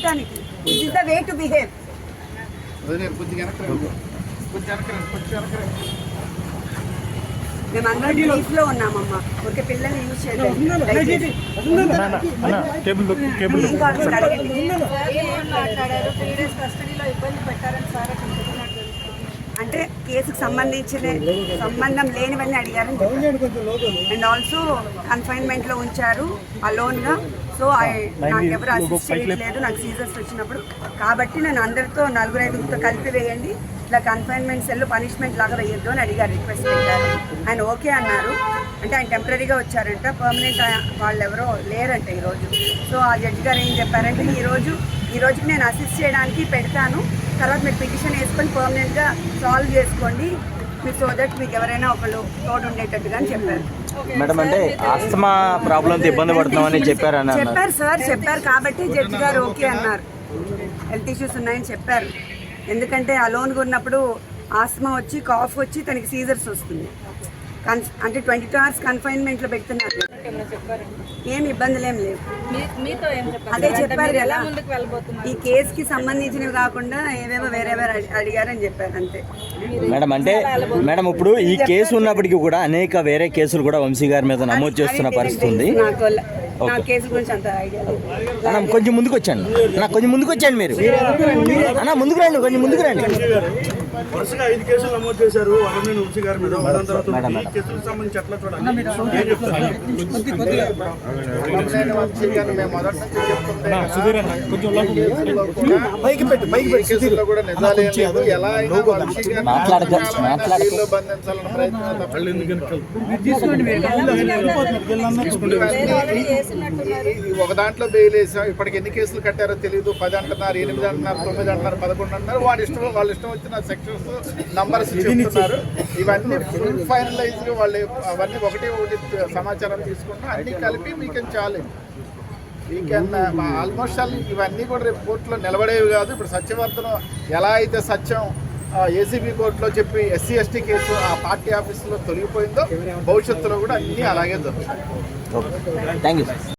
చేయటానికి. This is the way to behave. మేమందరం relief లో ఉన్నామమ్మా. ఓకే, పిల్లల్ని యూజ్ చేయండి. అంటే కేసుకు సంబంధం లేనివన్నీ అడిగారని అండ్ ఆల్సో కన్ఫైన్మెంట్ లో ఉంచారు అలోన్గా. సో నాకెవరు అసిస్ట్ చేయట్లేదు నాకు సీజర్స్ వచ్చినప్పుడు. కాబట్టి నేను అందరితో 4-5తో కలిపి వేయండి, ఇట్లా కన్ఫైన్మెంట్ సెల్ పనిష్మెంట్ లాగా వేయొద్దు అని అడిగారు, రిక్వెస్ట్ పెట్టారు. ఆయన ఓకే అన్నారు. అంటే ఆయన టెంపరీగా వచ్చారంట, పర్మనెంట్ వాళ్ళు ఎవరో లేరంట ఈరోజు. సో ఆ జడ్జి గారు ఏం చెప్పారంటే ఈ రోజుకి నేను అసిస్ట్ చేయడానికి పెడతాను, తర్వాత మీరు పిటిషన్ వేసుకొని పర్మనెంట్గా సాల్వ్ చేసుకోండి, మీరు సో దట్ మీకు ఎవరైనా ఒకళ్ళు తోడు ఉండేటట్టుగా అని చెప్పారు. మేడం అంటే ఆస్తమా ప్రాబ్లంతో ఇబ్బంది పడుతున్నామని చెప్పారు సార్. చెప్పారు కాబట్టి జడ్జి గారు ఓకే అన్నారు. హెల్త్ ఇష్యూస్ ఉన్నాయని చెప్పారు. ఎందుకంటే అలోన్గా ఉన్నప్పుడు ఆస్తమా వచ్చి కాఫ్ వచ్చి తనకి సీజర్స్ వస్తుంది. అంటే 22 hours కన్ఫైన్మెంట్లో పెడుతున్నారు. ఏం ఇబ్బందులు ఏం లేవు. అదే చెప్పారు కదా, ఈ కేసుకి సంబంధించినవి కాకుండా ఏవేవో వేరేవేరే అడిగారని చెప్పారు అంతే. మేడం అంటే మేడం ఇప్పుడు ఈ కేసు ఉన్నప్పటికీ కూడా అనేక వేరే కేసులు కూడా వంశీ గారి మీద నమోదు చేస్తున్న పరిస్థితి ఉంది. నా కేసు గురించి అంత ఐడియా లేదు. కొంచెం ముందుకు వచ్చాను మీరు అన్న, ముందుకు రండి, కొంచెం ముందుకు రండి. వరుసగా 5 కేసులు నమోదు చేశారు వరమేని వంశీ గారి మీద. ఈ కేసులకు సంబంధించి ఎట్లా చూడాలి? ఒక దాంట్లో బెయిల్ వేసాం. ఇప్పటికి ఎన్ని కేసులు కట్టారో తెలియదు. 10 అంటున్నారు, 8 అంటున్నారు, 9 అంటున్నారు, 11 అంటున్నారు. వాళ్ళ ఇష్టం వచ్చిన సెక్షన్స్ నంబర్స్ చెప్తున్నారు. ఇవన్నీ ఫుల్ ఫైనలైజ్ వాళ్ళు అవన్నీ ఒకటి సమాచారం తీసుకుంటే అన్ని కలిపి మీకేం ఛాలెంజ్ ఆల్మోస్ట్ ఇవన్నీ కూడా రేపు కోర్టులో నిలబడేవి కాదు. ఇప్పుడు సత్యవర్ధనం ఎలా అయితే సత్యం ఏసీబీ కోర్టులో చెప్పి SC/ST కేసు ఆ పార్టీ ఆఫీసులో తొలగిపోయిందో భవిష్యత్తులో కూడా అన్నీ అలాగే జరుగుతాయి. Thank you.